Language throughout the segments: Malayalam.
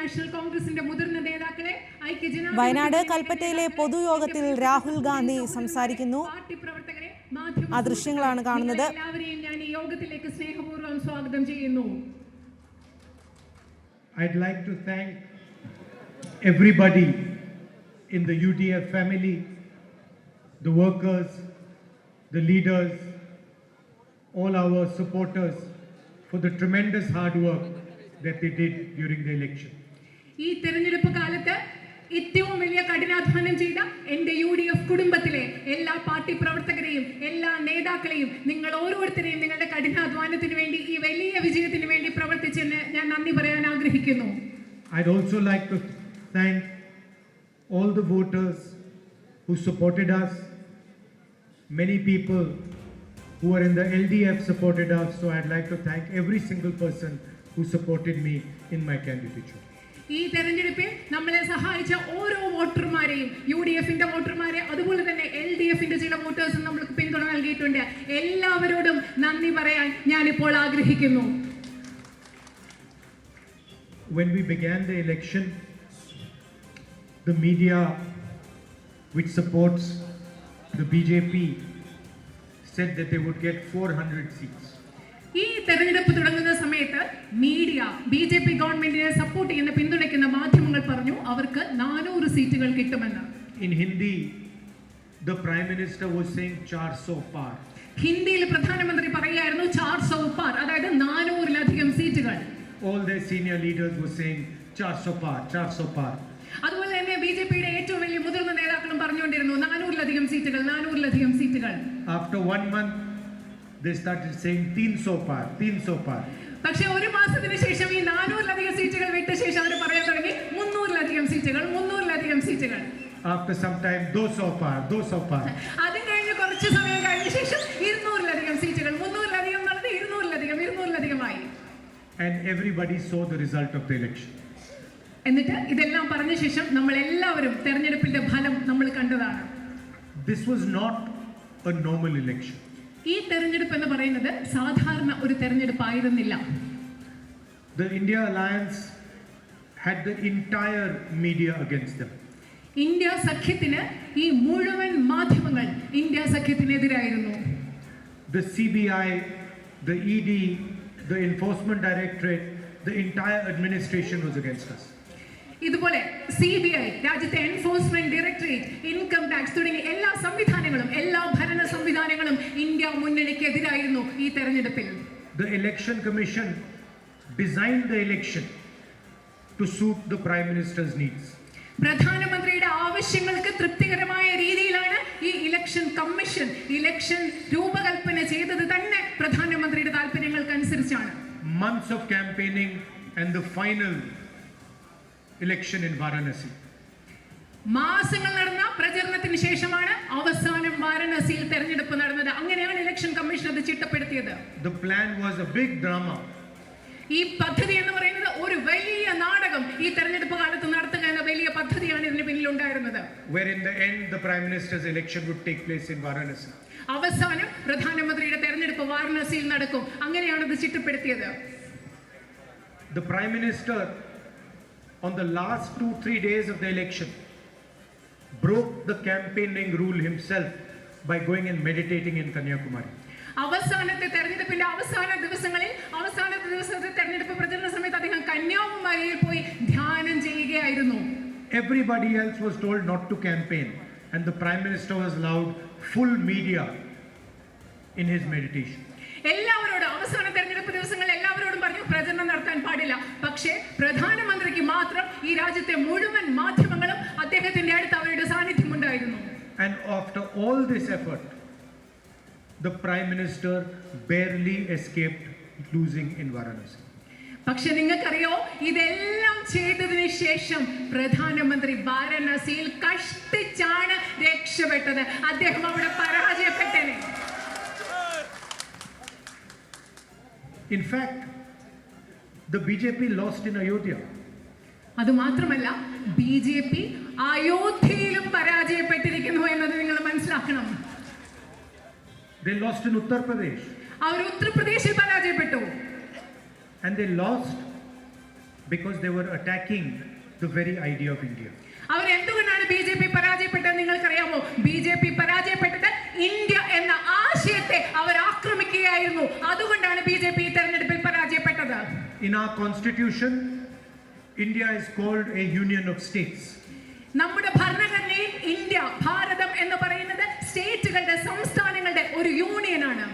നാഷണൽ കോൺഗ്രസിന്റെ മുതിർന്ന നേതാക്കളെ വയനാട് കൽപ്പറ്റയിലെ പൊതുയോഗത്തിൽ രാഹുൽ ഗാന്ധി സംസാരിക്കുന്നു. പാർട്ടി പ്രവർത്തകരെ ആ ദൃശ്യങ്ങളാണ് കാണുന്നത്. എല്ലാവരെയും ഞാൻ ഈ യോഗത്തിലേക്ക് സ്നേഹപൂർവ്വം സ്വാഗതം ചെയ്യുന്നു. I'd like to thank everybody in the UDF family, the workers, the leaders, all our supporters for the tremendous hard work that they did during the election. ഈ തെരഞ്ഞെടുപ്പ് കാലത്ത് ഏറ്റവും വലിയ കഠിനാധ്വാനം ചെയ്ത എൻ്റെ UDF കുടുംബത്തിലെ എല്ലാ പാർട്ടി പ്രവർത്തകരെയും എല്ലാ നേതാക്കളെയും നിങ്ങൾ ഓരോരുത്തരെയും നിങ്ങളുടെ കഠിനാധ്വാനത്തിന് വേണ്ടി ഈ വലിയ വിജയത്തിന് വേണ്ടി പ്രവർത്തിച്ചെന്ന് ഞാൻ നന്ദി പറയാൻ ആഗ്രഹിക്കുന്നു. I'd also like to thank all the voters who supported us. Many people who are in the LDF supported us, so I'd like to thank every single person who supported me in my candidature. ഈ തെരഞ്ഞെടുപ്പിൽ നമ്മളെ സഹായിച്ച ഓരോ വോട്ടർമാരെയും UDFന്റെ വോട്ടർമാരെ അതുപോലെ തന്നെ LDFന്റെ ചില വോട്ടേഴ്സും നമ്മൾക്ക് പിന്തുണ നൽകിയിട്ടുണ്ട്. എല്ലാവരോടും നന്ദി പറയാൻ ഞാനിപ്പോൾ ആഗ്രഹിക്കുന്നു. When we began the election, the media which supports the BJP said that they would get 400 seats. ഈ തെരഞ്ഞെടുപ്പ് തുടങ്ങുന്ന സമയത്ത് മീഡിയ BJP ഗവൺമെന്റിനെ സപ്പോർട്ട് ചെയ്യുന്ന പിന്തുണയ്ക്കുന്ന മാധ്യമങ്ങൾ പറഞ്ഞു അവർക്ക് 400 സീറ്റുകൾ കിട്ടുമെന്ന്. In Hindi, the Prime Minister was saying 400 par. ഹിന്ദിയിൽ പ്രധാനമന്ത്രി പറയായിരുന്നു 400 par, അതായത് 400-ലധികം സീറ്റുകൾ. All their senior leaders were saying 400 par, 400 par. അതുപോലെ തന്നെ BJPയുടെ ഏറ്റവും വലിയ മുതിർന്ന നേതാക്കളും പറഞ്ഞുകൊണ്ടിരുന്നു 400-ലധികം സീറ്റുകൾ, 400-ലധികം സീറ്റുകൾ. After 1 month, they started saying 300 par, 300 par. പക്ഷേ ഒരു മാസത്തിന് ശേഷം ഈ 400-ലധികം സീറ്റുകൾ വിട്ട ശേഷം അവർ പറയാൻ തുടങ്ങി 300-ലധികം സീറ്റുകൾ, 300-ലധികം സീറ്റുകൾ. After some time, 200 par, 200 par. അതും കഴിഞ്ഞ് കുറച്ച് സമയം കഴിഞ്ഞ ശേഷം 200-ലധികം സീറ്റുകൾ, 300-ലധികം നടന്ന് 200-ലധികമായി. And everybody saw the result of the election. എന്നിട്ട് ഇതെല്ലാം പറഞ്ഞ ശേഷം നമ്മൾ എല്ലാവരും തെരഞ്ഞെടുപ്പിന്റെ ഫലം നമ്മൾ കണ്ടതാണ്. This was not a normal election. ഈ തെരഞ്ഞെടുപ്പ് എന്ന് പറയുന്നത് സാധാരണ ഒരു തെരഞ്ഞെടുപ്പായിരുന്നില്ല. The India Alliance had the entire media against them. India സഖ്യത്തിന് ഈ മുഴുവൻ മാധ്യമങ്ങൾ India സഖ്യത്തിനെതിരായിരുന്നു. The CBI, the ED, the Enforcement Directorate, the entire administration was against us. ഇതുപോലെ CBI, രാജ്യത്തെ എൻഫോഴ്സ്മെന്റ് ഡയറക്ടറേറ്റ്, ഇൻകം ടാക്സ് തുടങ്ങി എല്ലാ സംവിധാനങ്ങളും, എല്ലാ ഭരണ സംവിധാനങ്ങളും ഇന്ത്യ മുന്നണിക്കെതിരായിരുന്നു ഈ തെരഞ്ഞെടുപ്പിൽ. The Election Commission designed the election to suit the Prime Minister's needs. പ്രധാനമന്ത്രിയുടെ ആവശ്യങ്ങൾക്ക് തൃപ്തികരമായ രീതിയിലാണ് ഈ ഇലക്ഷൻ കമ്മീഷൻ ഇലക്ഷൻ രൂപകൽപ്പന ചെയ്തത് തന്നെ പ്രധാനമന്ത്രിയുടെ താല്പര്യങ്ങൾക്കനുസരിച്ചാണ്. Months of campaigning and the final election in Varanasi. മാസങ്ങൾ നടന്ന പ്രചരണത്തിന് ശേഷമാണ് അവസാനം വാരണസിയിൽ തെരഞ്ഞെടുപ്പ് നടന്നത്. അങ്ങനെയാണ് ഇലക്ഷൻ കമ്മീഷൻ അത് ചിട്ടപ്പെടുത്തിയത്. The plan was a big drama. ഈ പദ്ധതി എന്ന് പറയുന്നത് ഒരു വലിയ നാടകം ഈ തെരഞ്ഞെടുപ്പ് കാലത്ത് നടത്തുക എന്ന വലിയ പദ്ധതിയാണ് ഇതിന് പിന്നിൽ ഉണ്ടായിരുന്നത്. Where in the end the Prime Minister's election would take place in Varanasi. അവസാനം പ്രധാനമന്ത്രിയുടെ തെരഞ്ഞെടുപ്പ് വാരണസിയിൽ നടക്കും. അങ്ങനെയാണ് ഇത് ചിട്ടപ്പെടുത്തിയത്. The Prime Minister on the last 2-3 days of the election broke the campaigning rule himself by going and meditating in Kanyakumari. അവസാനത്തെ തെരഞ്ഞെടുപ്പിന്റെ അവസാനത്തെ ദിവസത്തെ തെരഞ്ഞെടുപ്പ് പ്രചരണ സമയത്ത് അദ്ദേഹം കന്യാകുമാരിയിൽ പോയി ധ്യാനം ചെയ്യുകയായിരുന്നു. Everybody else was told not to campaign and the Prime Minister was allowed full media in his meditation. എല്ലാവരോടും അവസാന തെരഞ്ഞെടുപ്പ് ദിവസങ്ങളിൽ എല്ലാവരോടും പറഞ്ഞു പ്രചരണം നടത്താൻ പാടില്ല. പക്ഷേ പ്രധാനമന്ത്രിക്ക് മാത്രം ഈ രാജ്യത്തെ മുഴുവൻ മാധ്യമങ്ങളും അദ്ദേഹത്തിന്റെ അടുത്ത് അവരുടെ സാന്നിധ്യം ഉണ്ടായിരുന്നു. And after all this effort, the Prime Minister barely escaped losing in Varanasi. പക്ഷെ നിങ്ങൾക്കറിയോ ഇതെല്ലാം ചെയ്തതിന് ശേഷം പ്രധാനമന്ത്രി വാരണസിയിൽ കഷ്ടിച്ചാണ് രക്ഷപ്പെട്ടത്. അദ്ദേഹം അവിടെ പരാജയപ്പെട്ടനെ. In fact, the BJP lost in Ayodhya. അത് മാത്രമല്ല BJP അയോധ്യയിലും പരാജയപ്പെട്ടിരിക്കുന്നു എന്നത് നിങ്ങൾ മനസ്സിലാക്കണം. They lost in Uttar Pradesh. അവർ ഉത്തർപ്രദേശിൽ പരാജയപ്പെട്ടു. And they lost because they were attacking the very idea of India. അവരെന്തുകൊണ്ടാണ് ബി ജെ പി പരാജയപ്പെട്ടത് നിങ്ങൾക്കറിയാമോ? ബി ജെ പി പരാജയപ്പെട്ടത് ഇന്ത്യ എന്ന ആശയത്തെ അവർ ആക്രമിക്കുകയായിരുന്നു. അതുകൊണ്ടാണ് ബി ജെ പി തെരഞ്ഞെടുപ്പിൽ പരാജയപ്പെട്ടത്. In our constitution, India is called a union of states. നമ്മുടെ ഭരണഘടനയിൽ ഇന്ത്യ, ഭാരതം എന്ന് പറയുന്നത് സ്റ്റേറ്റുകളുടെ, സംസ്ഥാനങ്ങളുടെ ഒരു യൂണിയനാണ്.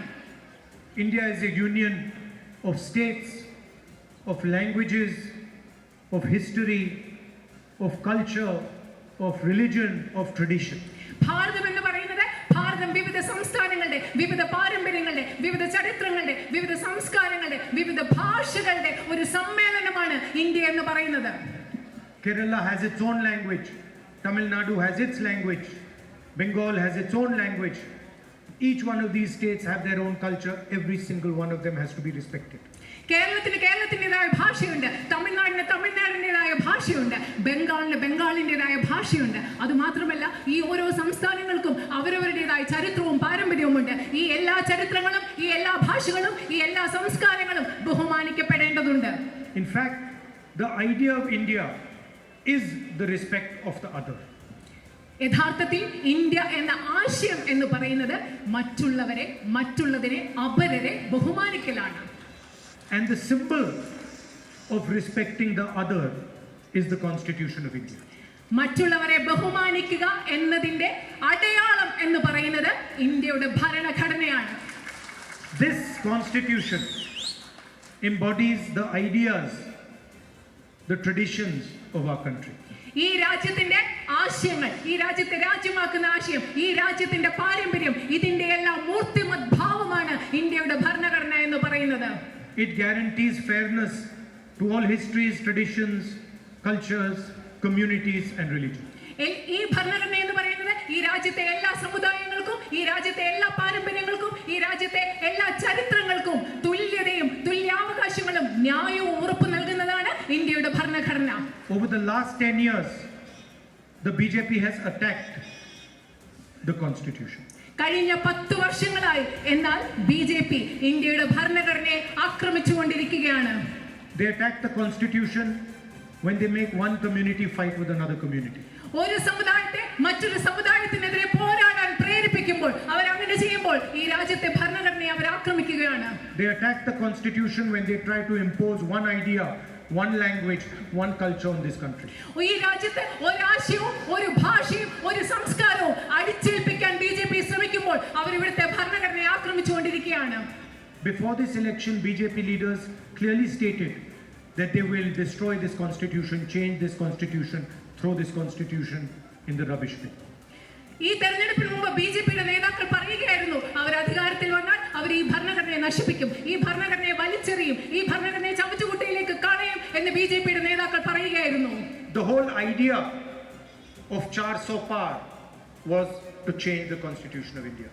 India is a union of states, of languages, of history, of culture, of religion, of tradition. ഭാരതം എന്ന് പറയുന്നത് ഭാരതം വിവിധ സംസ്ഥാനങ്ങളുടെ, വിവിധ പാരമ്പര്യങ്ങളുടെ, വിവിധ ചരിത്രങ്ങളുടെ, വിവിധ സംസ്കാരങ്ങളുടെ, വിവിധ ഭാഷകളുടെ ഒരു സമ്മേളനമാണ് ഇന്ത്യ എന്ന് പറയുന്നത്. Kerala has its own language. Tamil Nadu has its language. Bengal has its own language. Each one of these states have their own culture. Every single one of them has to be respected. കേരളത്തിന് കേരളത്തിൻ്റെതായ ഭാഷയുണ്ട്, തമിഴ്നാടിന് തമിഴ്നാടിൻ്റെതായ ഭാഷയുണ്ട്, ബംഗാളിന് ബംഗാളിൻ്റെതായ ഭാഷയുണ്ട്. അതുമാത്രമല്ല, ഈ ഓരോ സംസ്ഥാനങ്ങൾക്കും അവരവരുടേതായ ചരിത്രവും പാരമ്പര്യവും ഉണ്ട്. ഈ എല്ലാ ചരിത്രങ്ങളും, ഈ എല്ലാ ഭാഷകളും, ഈ എല്ലാ സംസ്കാരങ്ങളും ബഹുമാനിക്കപ്പെടേണ്ടതുണ്ട്. In fact, the idea of India is the respect of the other. യഥാർത്ഥത്തിൽ ഇന്ത്യ എന്ന ആശയം എന്ന് പറയുന്നത് മറ്റുള്ളവരെ, മറ്റുള്ളതിനെ, അപരരെ ബഹുമാനിക്കലാണ്. And the symbol of respecting the other is the Constitution of India. മറ്റുള്ളവരെ ബഹുമാനിക്കുക എന്നതിന്റെ അടയാളം എന്ന് പറയുന്നത് ഇന്ത്യയുടെ ഭരണഘടനയാണ്. This Constitution embodies the ideas, the traditions of our country. ഈ രാജ്യത്തിന്റെ ആശയങ്ങൾ, ഈ രാജ്യത്തെ രാജ്യമാക്കുന്ന ആശയം, ഈ രാജ്യത്തിന്റെ പാരമ്പര്യം, ഇതിന്റെ എല്ലാം മൂർത്തിമത് ഭാവമാണ് ഇന്ത്യയുടെ ഭരണഘടന എന്ന് പറയുന്നത്. It guarantees fairness to all histories, traditions, cultures, communities and religions. ഈ ഭരണഘടന എന്ന് പറയുന്നത് ഈ രാജ്യത്തെ എല്ലാ സമുദായങ്ങൾക്കും, ഈ രാജ്യത്തെ എല്ലാ പാരമ്പര്യങ്ങൾക്കും, ഈ രാജ്യത്തെ എല്ലാ ചരിത്രങ്ങൾക്കും തുല്യതയും തുല്യാവകാശങ്ങളും ന്യായവും ഉറപ്പു നൽകുന്നതാണ് ഇന്ത്യയുടെ ഭരണഘടന. Over the last 10 years, the BJP has attacked the Constitution. കഴിഞ്ഞ 10 വർഷങ്ങളായി എന്നാൽ ബി ജെ പി ഇന്ത്യയുടെ ഭരണഘടനയെ ആക്രമിച്ചുകൊണ്ടിരിക്കുകയാണ്. They attack the Constitution when they make one community fight with another community. ഒരു സമുദായത്തെ മറ്റൊരു സമുദായത്തിനെതിരെ പോരാടാൻ പ്രേരിപ്പിക്കുമ്പോൾ, അവർ അങ്ങനെ ചെയ്യുമ്പോൾ ഈ രാജ്യത്തെ ഭരണഘടനയെ അവർ ആക്രമിക്കുകയാണ്. They attack the Constitution when they try to impose one idea, one language, one culture on this country. ഈ രാജ്യത്തെ ഒരാശയവും ഒരു ഭാഷയും ഒരു സംസ്കാരവും അടിച്ചേൽപ്പിക്കാൻ ബി ജെ പി ശ്രമിക്കുമ്പോൾ അവർ ഇവിടുത്തെ ഭരണഘടനയെ ആക്രമിച്ചുകൊണ്ടിരിക്കുകയാണ്. Before this election, BJP leaders clearly stated that they will destroy this Constitution, change this Constitution, throw this Constitution in the rubbish bin. ഈ തെരഞ്ഞെടുപ്പിന് മുമ്പ് ബി ജെ പിയുടെ നേതാക്കൾ പറയുകയായിരുന്നു, അവർ അധികാരത്തിൽ വന്നാൽ അവർ ഈ ഭരണഘടനയെ നശിപ്പിക്കും, ഈ ഭരണഘടനയെ വലിച്ചെറിയും, ഈ ഭരണഘടനയെ ചവറ്റുകുട്ടയിലേക്ക് കളയും എന്ന് ബി ജെ പിയുടെ നേതാക്കൾ പറയുകയായിരുന്നു. The whole idea of 400 par was to change the Constitution of India.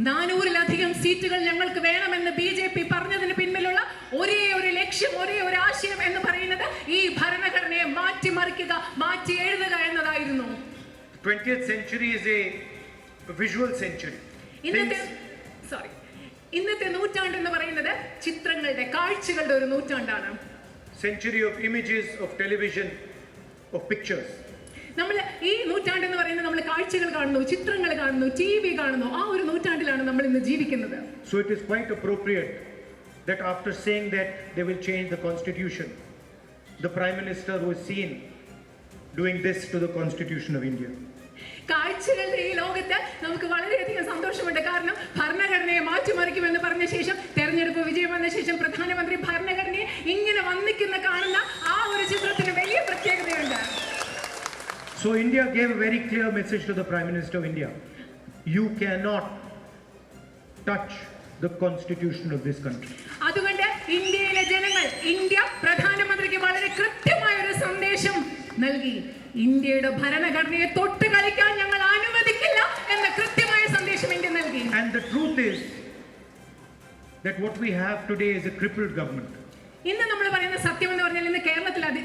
400-ലധികം സീറ്റുകൾ ഞങ്ങൾക്ക് വേണമെന്ന് ബി ജെ പി പറഞ്ഞതിന് പിന്നിലുള്ള ഒരേ ഒരു ലക്ഷ്യം, ഒരേ ഒരു ആശയം എന്ന് പറയുന്നത് ഈ ഭരണഘടനയെ മാറ്റിമറിക്കുക, മാറ്റി എഴുതുക എന്നതായിരുന്നു. 20th century is a visual century. ഇന്നത്തെ നൂറ്റാണ്ട് എന്ന് പറയുന്നത് ചിത്രങ്ങളുടെ, കാഴ്ചകളുടെ ഒരു നൂറ്റാണ്ടാണ്. Century of images, of television, of pictures. നമ്മൾ ഈ നൂറ്റാണ്ട് എന്ന് പറയുന്നത് നമ്മൾ കാഴ്ചകൾ കാണുന്നു, ചിത്രങ്ങൾ കാണുന്നു, ടി വി കാണുന്നു, ആ ഒരു നൂറ്റാണ്ടിലാണ് നമ്മൾ ഇന്ന് ജീവിക്കുന്നത്. So it is quite appropriate that after saying that they will change the Constitution, the Prime Minister was seen doing this to the Constitution of India. കാഴ്ചകളുടെ ഈ ലോകത്ത് നമുക്ക് വളരെയധികം സന്തോഷമുണ്ട്. കാരണം ഭരണഘടനയെ മാറ്റിമറിക്കുമെന്ന് പറഞ്ഞ ശേഷം, തെരഞ്ഞെടുപ്പ് വിജയം വന്ന ശേഷം പ്രധാനമന്ത്രി ഭരണഘടനയെ ഇങ്ങനെ വന്നിക്കുന്ന കാണുന്ന ആ ഒരു ചിത്രത്തിന് വലിയ പ്രത്യേകതയുണ്ട്. So India gave a very clear message to the Prime Minister of India. You cannot touch the Constitution of this country. അതുകൊണ്ട് ഇന്ത്യയിലെ ജനങ്ങൾ, ഇന്ത്യ പ്രധാനമന്ത്രിക്ക് വളരെ കൃത്യമായ ഒരു സന്ദേശം നൽകി. ഇന്ത്യയുടെ ഭരണഘടനയെ തൊട്ട് കളിക്കാൻ ഞങ്ങൾ അനുവദിക്കില്ല എന്ന കൃത്യമായ സന്ദേശം ഇന്ത്യ നൽകി. And the truth is that what we have today is a crippled government. ഇന്ന് നമ്മൾ പറയുന്ന സത്യം എന്ന് പറഞ്ഞാൽ ഇന്ന്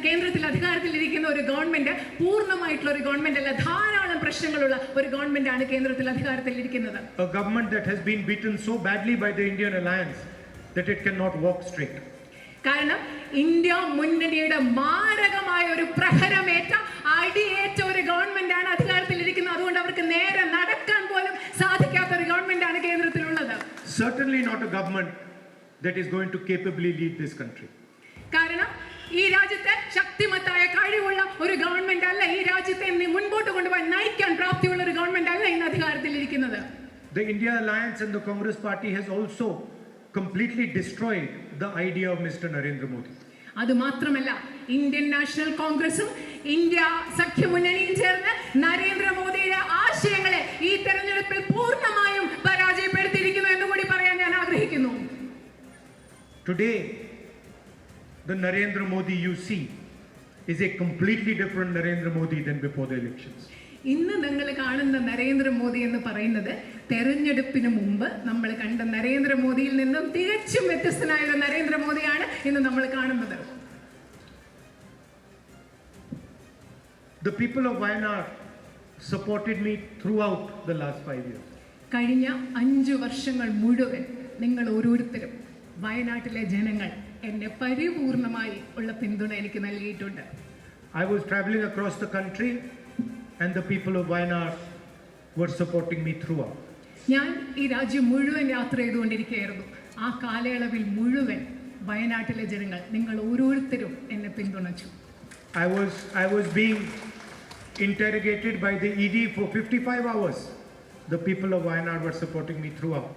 കേന്ദ്രത്തിൽ അധികാരത്തിൽ ഇരിക്കുന്ന ഒരു ഗവൺമെന്റ് പൂർണ്ണമായിട്ടുള്ള ഒരു ഗവൺമെന്റ് അല്ല. ധാരാളം പ്രശ്നങ്ങളുള്ള ഒരു ഗവൺമെന്റ് ആണ് കേന്ദ്രത്തിൽ അധികാരത്തിൽ ഇരിക്കുന്നത്. A government that has been beaten so badly by the Indian alliance that it cannot walk straight. കാരണം ഇന്ത്യ മുന്നണിയുടെ മാരകമായ ഒരു പ്രഹരമേറ്റ അടിയേറ്റ ഒരു ഗവൺമെന്റ് ആണ് അധികാരത്തിലിരിക്കുന്നത്. അതുകൊണ്ട് അവർക്ക് നേരെ നടക്കാൻ പോലും സാധിക്കാത്ത ഒരു ഗവൺമെന്റ് ആണ് കേന്ദ്രത്തിലുള്ളത്. Certainly not a government that is going to capably lead this country. കാരണം ഈ രാജ്യത്തെ ശക്തിമത്തായ കഴിവുള്ള ഒരു ഗവൺമെന്റ് അല്ല, ഈ രാജ്യത്തെ മുൻപോട്ട് കൊണ്ടുപോയി നയിക്കാൻ പ്രാപ്തിയുള്ള ഒരു ഗവൺമെന്റ് അല്ല ഇന്ന് അധികാരത്തിലിരിക്കുന്നത്. The India Alliance and the Congress Party has also completely destroyed the idea of Mr. Narendra Modi. അത് മാത്രമല്ല, ഇന്ത്യൻ നാഷണൽ കോൺഗ്രസും ഇന്ത്യ സഖ്യമുന്നണിയും ചേർന്ന് നരേന്ദ്രമോദിയുടെ ആശയങ്ങളെ ഈ തെരഞ്ഞെടുപ്പിൽ പൂർണ്ണമായും പരാജയപ്പെടുത്തിയിരിക്കുന്നു എന്ന് കൂടി പറയാൻ ഞാൻ ആഗ്രഹിക്കുന്നു. Today, the Narendra Modi you see is a completely different Narendra Modi than before the elections. ഇന്ന് നിങ്ങൾ കാണുന്ന നരേന്ദ്രമോദി എന്ന് പറയുന്നത് തെരഞ്ഞെടുപ്പിന് മുമ്പ് നമ്മൾ കണ്ട നരേന്ദ്രമോദിയിൽ നിന്നും തികച്ചും വ്യത്യസ്തനായ ഒരു നരേന്ദ്രമോദിയാണ് ഇന്ന് നമ്മൾ കാണുന്നത്. The people of Wayanad supported me throughout the last 5 years. കഴിഞ്ഞ 5 വർഷങ്ങൾ മുഴുവൻ നിങ്ങൾ ഓരോരുത്തരും വയനാട്ടിലെ ജനങ്ങൾ എന്നെ പരിപൂർണമായി ഉള്ള പിന്തുണ എനിക്ക് നൽകിയിട്ടുണ്ട്. I was traveling across the country and the people of Wayanad were supporting me throughout. ഞാൻ ഈ രാജ്യം മുഴുവൻ യാത്ര ചെയ്തുകൊണ്ടിരിക്കുകയായിരുന്നു. ആ കാലയളവിൽ മുഴുവൻ വയനാട്ടിലെ ജനങ്ങൾ നിങ്ങൾ ഓരോരുത്തരും എന്നെ പിന്തുണച്ചു. I was being interrogated by the ED for 55 hours. The people of Wayanad were supporting me throughout.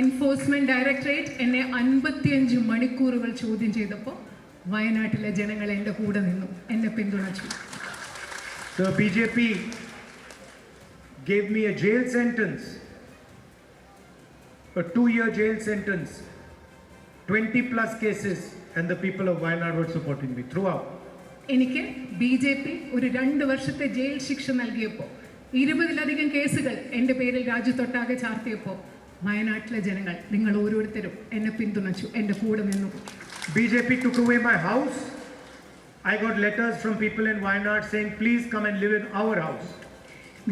Enforcement directorate എന്നെ 55 മണിക്കൂറുകൾ ചോദ്യം ചെയ്തപ്പോൾ വയനാട്ടിലെ ജനങ്ങൾ എൻ്റെ കൂടെ നിന്നു, എന്നെ പിന്തുണച്ചു. The BJP gave me a jail sentence, a 2-year jail sentence, 20 plus cases, and the people of Wayanad were supporting me throughout. എനിക്ക് BJP ഒരു 2 വർഷത്തെ ജയിൽ ശിക്ഷ നൽകിയപ്പോൾ 20-ലധികം കേസുകൾ എൻ്റെ പേരിൽ രാജ്യത്തൊട്ടാകെ ചാർത്തിയപ്പോൾ വയനാട്ടിലെ ജനങ്ങൾ നിങ്ങൾ ഓരോരുത്തരും എന്നെ പിന്തുണച്ചു, എൻ്റെ കൂടെ നിന്നു. BJP took away my house. I got letters from people in Wayanad saying, please come and live in our house.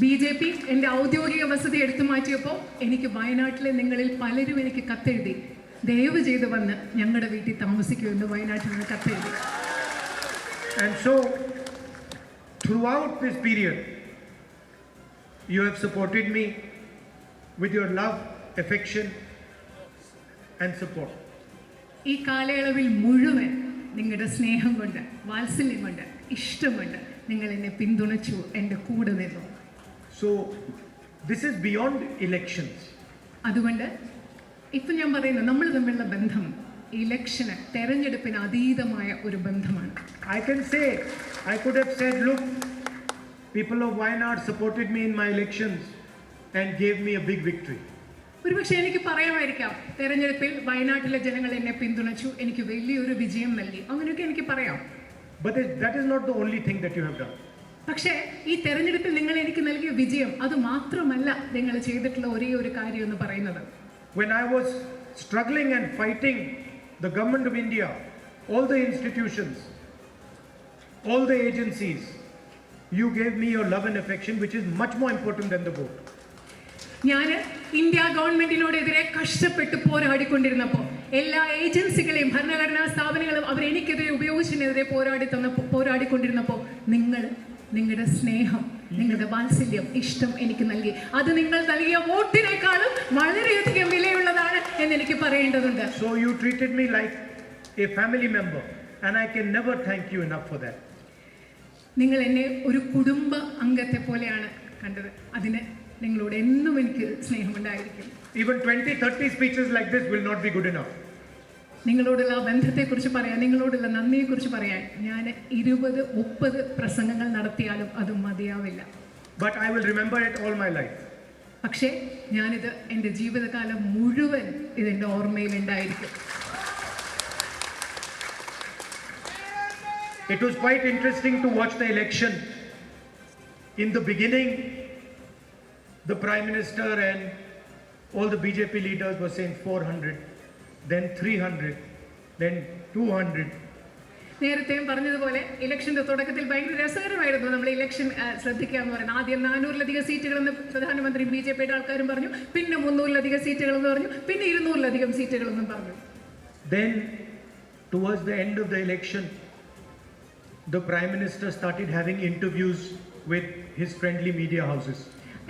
BJP എൻ്റെ ഔദ്യോഗിക വസതി എടുത്തു മാറ്റിയപ്പോൾ എനിക്ക് വയനാട്ടിലെ നിങ്ങളിൽ പലരും എനിക്ക് കത്തെഴുതി, ദയവ് ചെയ്ത് വന്ന് ഞങ്ങളുടെ വീട്ടിൽ താമസിക്കൂ എന്ന് വയനാട്ടിൽ നിന്ന് കത്തെഴുതി. And so, throughout this period, you have supported me with your love, affection, and support. ഈ കാലയളവിൽ മുഴുവൻ നിങ്ങളുടെ സ്നേഹം കൊണ്ട്, വാത്സല്യം കൊണ്ട്, ഇഷ്ടം കൊണ്ട് നിങ്ങൾ എന്നെ പിന്തുണച്ചു, എൻ്റെ കൂടെ നിന്നു. So, this is beyond elections. അതുകൊണ്ട് ഇപ്പം ഞാൻ പറയുന്നത് നമ്മൾ തമ്മിലുള്ള ബന്ധം ഇലക്ഷന്, തെരഞ്ഞെടുപ്പിന് അതീതമായ ഒരു ബന്ധമാണ്. I can say, I could have said, look, people of Wayanad supported me in my elections and gave me a big victory. ഒരുപക്ഷെ എനിക്ക് പറയാമായിരിക്കാം, തെരഞ്ഞെടുപ്പിൽ വയനാട്ടിലെ ജനങ്ങൾ എന്നെ പിന്തുണച്ചു, എനിക്ക് വലിയൊരു വിജയം നൽകി, അങ്ങനെയൊക്കെ എനിക്ക് പറയാം. But that is not the only thing that you have done. പക്ഷേ ഈ തെരഞ്ഞെടുപ്പിൽ നിങ്ങൾ എനിക്ക് നൽകിയ വിജയം അത് മാത്രമല്ല നിങ്ങൾ ചെയ്തിട്ടുള്ള ഒരേ ഒരു കാര്യം എന്ന് പറയുന്നത്. When I was struggling and fighting the government of India, all the institutions, all the agencies, you gave me your love and affection, which is much more important than the vote. ഞാൻ ഇന്ത്യ ഗവൺമെന്റിനോടെതിരെ കഷ്ടപ്പെട്ട് പോരാടിക്കൊണ്ടിരുന്നപ്പോൾ എല്ലാ ഏജൻസികളെയും ഭരണഘടനാ സ്ഥാപനങ്ങളും അവരെനിക്കെതിരെ ഉപയോഗിച്ചതിനെതിരെ പോരാടിക്കൊണ്ടിരുന്നപ്പോൾ നിങ്ങളുടെ സ്നേഹം, നിങ്ങളുടെ വാത്സല്യം, ഇഷ്ടം എനിക്ക് നൽകി. അത് നിങ്ങൾ നൽകിയ വോട്ടിനേക്കാളും വളരെയധികം വിലയുള്ളതാണ് എന്ന് എനിക്ക് പറയേണ്ടതുണ്ട്. So you treated me like a family member and I can never thank you enough for that. നിങ്ങൾ എന്നെ ഒരു കുടുംബ അംഗത്തെ പോലെയാണ് കണ്ടത്. അതിന് നിങ്ങളോട് എന്നും എനിക്ക് സ്നേഹമുണ്ടായിരിക്കും. Even 20-30 speeches like this will not be good enough. നിങ്ങളോടുള്ള ബന്ധത്തെക്കുറിച്ച് പറയാൻ, നിങ്ങളോടുള്ള നന്ദിയെക്കുറിച്ച് പറയാൻ ഞാൻ 20-30 പ്രസംഗങ്ങൾ നടത്തിയാലും അത് മതിയാവില്ല. But I will remember it all my life. പക്ഷേ ഞാനിത് എൻ്റെ ജീവിതകാലം മുഴുവൻ ഇതെൻ്റെ ഓർമ്മയിൽ ഉണ്ടായിരിക്കും. It was quite interesting to watch the election. In the beginning, the Prime Minister and all the BJP leaders were saying 400, then 300, then 200. നേരത്തെയും പറഞ്ഞതുപോലെ ഇലക്ഷന്റെ തുടക്കത്തിൽ ഭയങ്കര രസകരമായിരുന്നു നമ്മൾ ഇലക്ഷൻ ശ്രദ്ധിക്കുക എന്ന് പറയുന്നത്. ആദ്യം 400-ലധികം സീറ്റുകളെന്ന് പ്രധാനമന്ത്രി BJPയുടെ ആൾക്കാരും പറഞ്ഞു, പിന്നെ 300-ലധികം സീറ്റുകളെന്ന് പറഞ്ഞു, പിന്നെ 200-ലധികം സീറ്റുകളെന്നും പറഞ്ഞു. Then towards the end of the election, the Prime Minister started having interviews with his friendly media houses.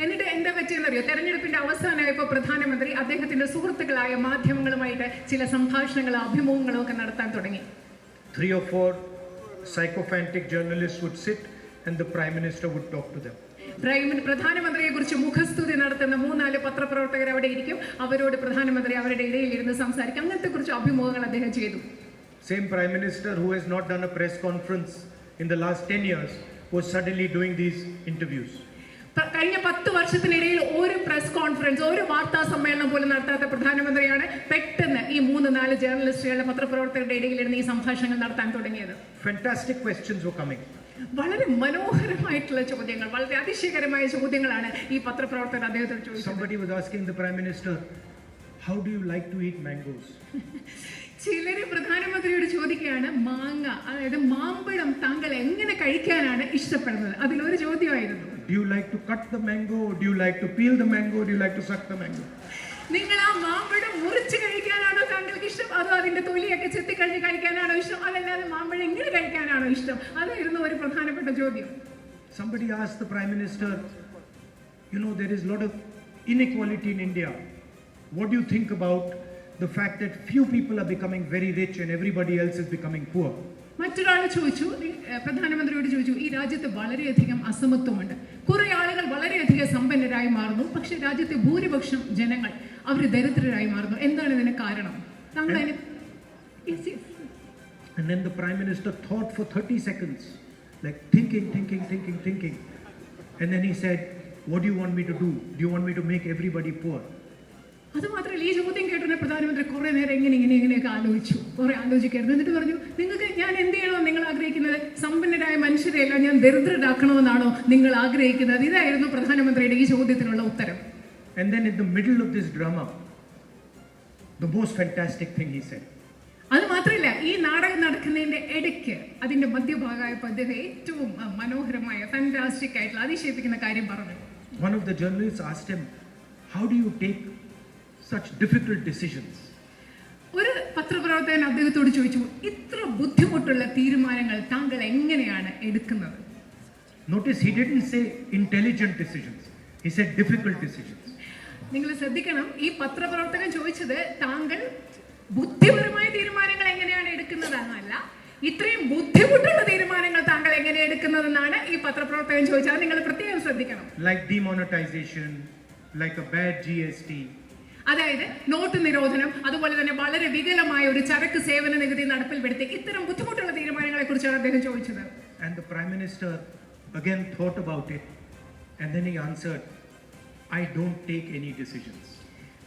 എന്നിട്ട് എന്താ പറ്റിയെന്നറിയോ? തെരഞ്ഞെടുപ്പിന്റെ അവസാനമായപ്പോൾ പ്രധാനമന്ത്രി അദ്ദേഹത്തിന്റെ സുഹൃത്തുക്കളായ മാധ്യമങ്ങളുമായിട്ട് ചില സംഭാഷണങ്ങളും അഭിമുഖങ്ങളും ഒക്കെ നടത്താൻ തുടങ്ങി. 3 or 4 sycophantic journalists would sit and the Prime Minister would talk to them. പ്രധാനമന്ത്രിയെ കുറിച്ച് മുഖസ്തുതി നടത്തുന്ന 3-4 പത്രപ്രവർത്തകർ അവിടെ ഇരിക്കും. അവരോട് പ്രധാനമന്ത്രി അവരുടെ ഇടയിൽ ഇരുന്ന് സംസാരിക്കും. അങ്ങനത്തെ കുറിച്ച് അഭിമുഖങ്ങൾ അദ്ദേഹം ചെയ്തു. Same Prime Minister who has not done a press conference in the last 10 years was suddenly doing these interviews. കഴിഞ്ഞ 10 വർഷത്തിനിടയിൽ ഒരു പ്രസ് കോൺഫറൻസ്, ഒരു വാർത്താ സമ്മേളനം പോലും നടത്താത്ത പ്രധാനമന്ത്രിയാണ് പെട്ടെന്ന് ഈ 3-4 ജേർണലിസ്റ്റുകളുടെ പത്രപ്രവർത്തകരുടെ ഇടയിലിരുന്ന് ഈ സംഭാഷണങ്ങൾ നടത്താൻ തുടങ്ങിയത്. Fantastic questions were coming. വളരെ മനോഹരമായിട്ടുള്ള ചോദ്യങ്ങൾ, വളരെ അതിശയകരമായ ചോദ്യങ്ങളാണ് ഈ പത്രപ്രവർത്തകർ അദ്ദേഹത്തോട് ചോദിച്ചത്. Somebody was asking the Prime Minister, how do you like to eat mangoes? ചിലര് പ്രധാനമന്ത്രിയോട് ചോദിക്കുകയാണ്, മാങ്ങ അതായത് മാമ്പഴം താങ്കൾ എങ്ങനെ കഴിക്കാനാണ് ഇഷ്ടപ്പെടുന്നത്? അതിലൊരു ചോദ്യമായിരുന്നു, Do you like to cut the mango? Or do you like to peel the mango? Or do you like to suck the mango? നിങ്ങൾ ആ മാമ്പഴം മുറിച്ച് കഴിക്കാനാണോ താങ്കൾക്ക് ഇഷ്ടം, അതോ അതിന്റെ തൊലിയൊക്കെ ചെത്തിക്കഴിഞ്ഞ് കഴിക്കാനാണോ ഇഷ്ടം, അതല്ലാതെ മാമ്പഴം എങ്ങനെ കഴിക്കാനാണോ ഇഷ്ടം? അതായിരുന്നു ഒരു പ്രധാനപ്പെട്ട ചോദ്യം. Somebody asked the Prime Minister, you know, there is a lot of inequality in India. What do you think about the fact that few people are becoming very rich and everybody else is becoming poor? മറ്റൊരാൾ ചോദിച്ചു, പ്രധാനമന്ത്രിയോട് ചോദിച്ചു, ഈ രാജ്യത്ത് വളരെയധികം അസമത്വമുണ്ട്, കുറെ ആളുകൾ വളരെയധികം സമ്പന്നരായി മാറുന്നു, പക്ഷെ രാജ്യത്തെ ഭൂരിപക്ഷം ജനങ്ങൾ അവർ ദരിദ്രരായി മാറുന്നു, എന്താണ് ഇതിന് കാരണം? താങ്കൾ അതിന് And then the Prime Minister thought for 30 seconds, like thinking. And then he said, what do you want me to do? Do you want me to make everybody poor? അത് മാത്രമല്ല, ഈ ചോദ്യം കേട്ടുന്ന പ്രധാനമന്ത്രി കുറെ നേരം ഇങ്ങനെയൊക്കെ ആലോചിക്കായിരുന്നു. എന്നിട്ട് പറഞ്ഞു, നിങ്ങൾക്ക് ഞാൻ എന്ത് ചെയ്യണോ നിങ്ങൾ ആഗ്രഹിക്കുന്നത്? സമ്പന്നരായ മനുഷ്യരെയല്ല ഞാൻ ദരിദ്രരാക്കണമെന്നാണോ നിങ്ങൾ ആഗ്രഹിക്കുന്നത്? ഇതായിരുന്നു പ്രധാനമന്ത്രിയുടെ ഈ ചോദ്യത്തിനുള്ള ഉത്തരം. And then in the middle of this drama, the most fantastic thing he said. അത് മാത്രമല്ല, ഈ നാടകം നടക്കുന്നതിന്റെ ഇടയ്ക്ക് അതിന്റെ മധ്യഭാഗമായപ്പോൾ അദ്ദേഹം ഏറ്റവും മനോഹരമായ ഫാന്റാസ്റ്റിക് ആയിട്ടുള്ള അതിശയിപ്പിക്കുന്ന കാര്യം പറഞ്ഞു. One of the journalists asked him, how do you take such difficult decisions? ഒരു പത്രപ്രവർത്തകൻ അദ്ദേഹത്തോട് ചോദിച്ചു, ഇത്ര ബുദ്ധിമുട്ടുള്ള തീരുമാനങ്ങൾ താങ്കൾ എങ്ങനെയാണ് എടുക്കുന്നത്? Notice he didn't say intelligent decisions. He said difficult decisions. നിങ്ങൾ ശ്രദ്ധിക്കണം, ഈ പത്രപ്രവർത്തകൻ ചോദിച്ചത് താങ്കൾ ബുദ്ധിപരമായ തീരുമാനങ്ങൾ എങ്ങനെയാണ് എടുക്കുന്നതെന്നല്ല, ഇത്രയും ബുദ്ധിമുട്ടുള്ള തീരുമാനങ്ങൾ താങ്കൾ എങ്ങനെ എടുക്കുന്നതെന്നാണ് ഈ പത്രപ്രവർത്തകൻ ചോദിച്ചത്. നിങ്ങൾ പ്രത്യേകം ശ്രദ്ധിക്കണം. Like demonetization, like a bad GST. അതായത് നോട്ട് നിരോധനം, അതുപോലെ തന്നെ വളരെ വികലമായ ഒരു ചരക്ക് സേവന നികുതി നടപ്പിൽപ്പെടുത്തി ഇത്തരം ബുദ്ധിമുട്ടുള്ള തീരുമാനങ്ങളെ കുറിച്ചാണ് അദ്ദേഹം ചോദിച്ചത്. And the Prime Minister again thought about it, and then he answered, I don't take any decisions.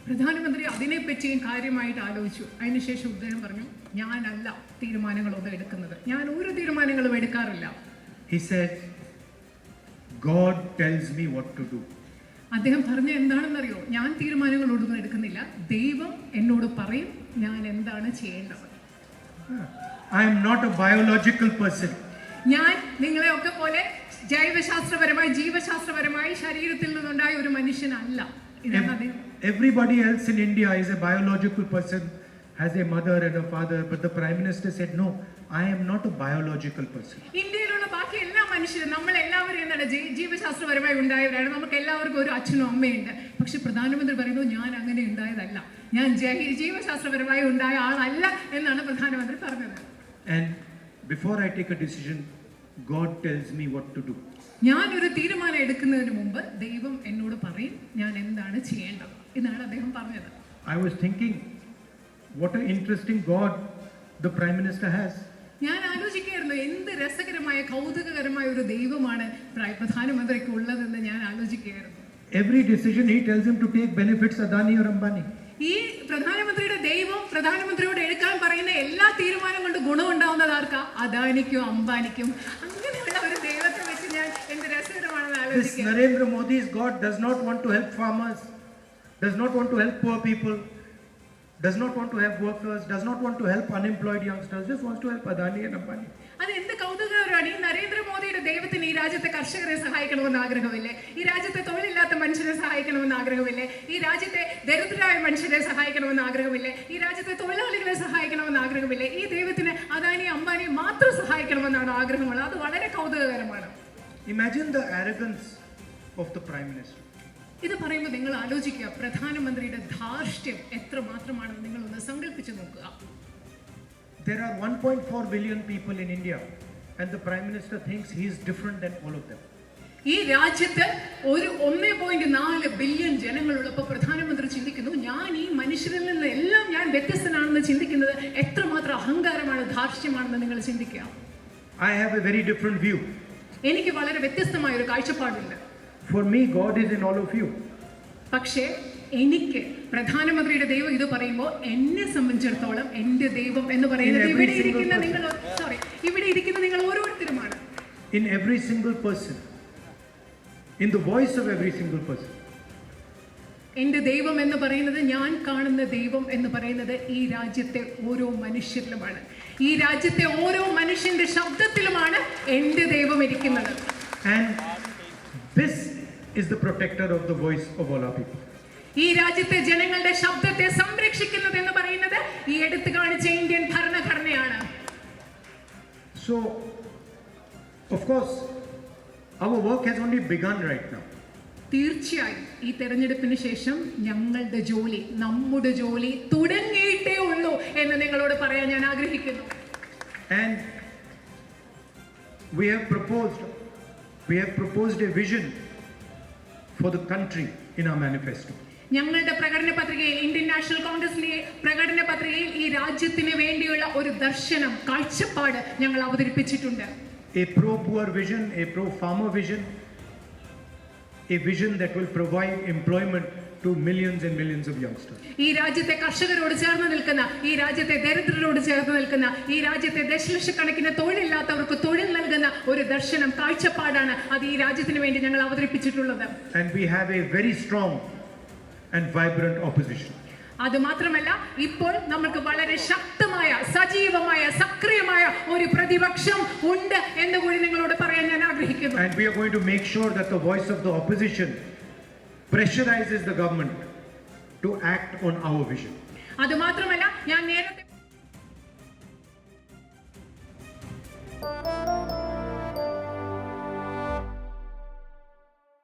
പ്രധാനമന്ത്രി അതിനെപ്പറ്റിയും കാര്യമായിട്ട് ആലോചിച്ചു. അതിനുശേഷം അദ്ദേഹം പറഞ്ഞു, ഞാനല്ല തീരുമാനങ്ങളൊന്നും എടുക്കുന്നത്, ഞാൻ ഒരു തീരുമാനങ്ങളും എടുക്കാറില്ല. He said, God tells me what to do. അദ്ദേഹം പറഞ്ഞ എന്താണെന്നറിയോ? ഞാൻ തീരുമാനങ്ങളൊന്നും എടുക്കുന്നില്ല, ദൈവം എന്നോട് പറയും ഞാൻ എന്താണ് ചെയ്യേണ്ടത്. I am not a biological person. ഞാൻ നിങ്ങളെ ഒക്കെ പോലെ ജൈവശാസ്ത്രപരമായി ജീവശാസ്ത്രപരമായി ശരീരത്തിൽ നിന്നുണ്ടായ ഒരു മനുഷ്യനല്ല. ഇതാണ് അദ്ദേഹം. Everybody else in India is a biological person, has a mother and a father, but the Prime Minister said, no, I am not a biological person. ഇന്ത്യയിലുള്ള ബാക്കി എല്ലാ മനുഷ്യരും നമ്മൾ എല്ലാവരും എന്താണ് ജീവശാസ്ത്രപരമായി ഉണ്ടായവരാണ്, നമുക്ക് എല്ലാവർക്കും ഒരു അച്ഛനും അമ്മയുണ്ട്. പക്ഷെ പ്രധാനമന്ത്രി പറയുന്നു, ഞാൻ അങ്ങനെ ഉണ്ടായതല്ല, ഞാൻ ജീവശാസ്ത്രപരമായി ഉണ്ടായ ആളല്ല എന്നാണ് പ്രധാനമന്ത്രി പറഞ്ഞത്. And before I take a decision, God tells me what to do. ഞാൻ ഒരു തീരുമാനം എടുക്കുന്നതിന് മുമ്പ് ദൈവം എന്നോട് പറയും ഞാൻ എന്താണ് ചെയ്യേണ്ടത് എന്നാണ് അദ്ദേഹം പറഞ്ഞത്. I was thinking, what an interesting God the Prime Minister has. ഞാൻ ആലോചിക്കുകയായിരുന്നു, എന്ത് രസകരമായ കൗതുകകരമായ ഒരു ദൈവമാണ് പ്രധാനമന്ത്രിക്ക് ഉള്ളതെന്ന് ഞാൻ ആലോചിക്കുകയായിരുന്നു. Every decision he tells him to take benefits Adani or Ambani. ഈ പ്രധാനമന്ത്രിയുടെ ദൈവം പ്രധാനമന്ത്രിയോട് എടുക്കാൻ പറയുന്ന എല്ലാ തീരുമാനം കൊണ്ട് ഗുണമുണ്ടാവുന്നത് ആർക്കാ? അദാനിക്കും അംബാനിക്കും. അങ്ങനെയുള്ള ഒരു ദൈവത്തെ വെച്ച് ഞാൻ എന്ത് രസകരമാണെന്ന് This ആലോചിക്കുക. Narendra Modi's God does not want to help farmers, does not want to help poor people, does not want to help workers, does not want to help unemployed youngsters, just wants to help Adani and Ambani. അത് എന്ത് കൗതുകകരമാണ്. ഈ നരേന്ദ്രമോദിയുടെ ദൈവത്തിന് ഈ രാജ്യത്തെ കർഷകരെ സഹായിക്കണമെന്ന് ആഗ്രഹമില്ലേ? ഈ രാജ്യത്തെ തൊഴിലില്ലാത്ത മനുഷ്യരെ സഹായിക്കണമെന്ന് ആഗ്രഹമില്ലേ? ഈ രാജ്യത്തെ ദരിദ്രരായ മനുഷ്യരെ സഹായിക്കണമെന്ന് ആഗ്രഹമില്ലേ? ഈ രാജ്യത്തെ തൊഴിലാളികളെ സഹായിക്കണമെന്ന് ആഗ്രഹമില്ലേ? ഈ ദൈവത്തിന് അദാനി അംബാനി മാത്രം സഹായിക്കണമെന്നാണ് ആഗ്രഹമുള്ളത്. അത് വളരെ കൗതുകകരമാണ്. Imagine the arrogance of the Prime Minister. ഇത് പറയുമ്പോൾ നിങ്ങൾ ആലോചിക്കുക, പ്രധാനമന്ത്രിയുടെ ധാർഷ്ട്യം എത്രമാത്രമാണെന്ന് നിങ്ങളൊന്ന് സങ്കല്പിച്ച് നോക്കുക. There are 1.4 billion people in India, and the Prime Minister thinks he is different than all of them. ഈ രാജ്യത്ത് ഒരു 1.4 ബില്യൺ ജനങ്ങളുള്ളപ്പോൾ പ്രധാനമന്ത്രി ചിന്തിക്കുന്നു, ഞാൻ ഈ മനുഷ്യരിൽ നിന്ന് എല്ലാം ഞാൻ വ്യത്യസ്തനാണെന്ന് ചിന്തിക്കുന്നത് എത്രമാത്രം അഹങ്കാരമാണ്, ധാർഷ്ട്യമാണെന്ന് നിങ്ങൾ ചിന്തിക്കുക. I have a very different view. എനിക്ക് വളരെ വ്യത്യസ്തമായ ഒരു കാഴ്ചപ്പാടുണ്ട്. For me, God is in all of you. പക്ഷേ എനിക്ക് പ്രധാനമന്ത്രിയുടെ ദൈവം ഇത് പറയുമ്പോൾ എന്നെ സംബന്ധിച്ചിടത്തോളം എൻ്റെ ദൈവം എന്ന് പറയുന്നത് ഇവിടെ ഇരിക്കുന്ന നിങ്ങൾ ഓരോരുത്തരുമാണ്. In every single person, in the voice of every single person. എൻ്റെ ദൈവം എന്ന് പറയുന്നത്, ഞാൻ കാണുന്ന ദൈവം എന്ന് പറയുന്നത് ഈ രാജ്യത്തെ ഓരോ മനുഷ്യരിലുമാണ്. ഈ രാജ്യത്തെ ഓരോ മനുഷ്യന്റെ ശബ്ദത്തിലുമാണ് എൻ്റെ ദൈവം ഇരിക്കുന്നത്. And this is the protector of the voice of all our people. ഈ രാജ്യത്തെ ജനങ്ങളുടെ ശബ്ദത്തെ സംരക്ഷിക്കുന്നത് എന്ന് പറയുന്നത് ഈ എടുത്തു കാണിച്ച Indian ഭരണഘടനയാണ്. So, of course, our work has only begun right now. തീർച്ചയായും ഈ തെരഞ്ഞെടുപ്പിന് ശേഷം ഞങ്ങളുടെ ജോലി, നമ്മുടെ ജോലി തുടങ്ങിയിട്ടേ ഉള്ളൂ എന്ന് നിങ്ങളോട് പറയാൻ ഞാൻ ആഗ്രഹിക്കുന്നു. And we have proposed a vision for the country in our manifesto. ഞങ്ങളുടെ പ്രകടന പത്രികയിൽ, ഇന്ത്യൻ നാഷണൽ കോൺഗ്രസിന്റെ പ്രകടന പത്രികയിൽ ഈ രാജ്യത്തിന് വേണ്ടിയുള്ള ഒരു ദർശനം, കാഴ്ചപ്പാട് ഞങ്ങൾ അവതരിപ്പിച്ചിട്ടുണ്ട്. A pro-poor vision, a pro-farmer vision, a vision that will provide employment to millions and millions of youngsters. ഈ രാജ്യത്തെ കർഷകരോട് ചേർന്ന് നിൽക്കുന്ന, ഈ രാജ്യത്തെ ദരിദ്രരോട് ചേർന്ന് നിൽക്കുന്ന, ഈ രാജ്യത്തെ ദശലക്ഷക്കണക്കിന് തൊഴിലില്ലാത്തവർക്ക് തൊഴിൽ നൽകുന്ന ഒരു ദർശനം, കാഴ്ചപ്പാടാണ് അത് ഈ രാജ്യത്തിന് വേണ്ടി ഞങ്ങൾ അവതരിപ്പിച്ചിട്ടുള്ളത്. And we have a very strong and vibrant opposition. അത് മാത്രമല്ല, ഇപ്പോൾ നമുക്ക് വളരെ ശക്തമായ, സജീവമായ, സക്രിയമായ ഒരു പ്രതിപക്ഷം ഉണ്ട് എന്ന് കൂടി നിങ്ങളോട് പറയാൻ ഞാൻ ആഗ്രഹിക്കുന്നു. And we are going to make sure that the voice of the opposition pressurizes the government to act on our vision. അത് മാത്രമല്ല, ഞാൻ നേരത്തെ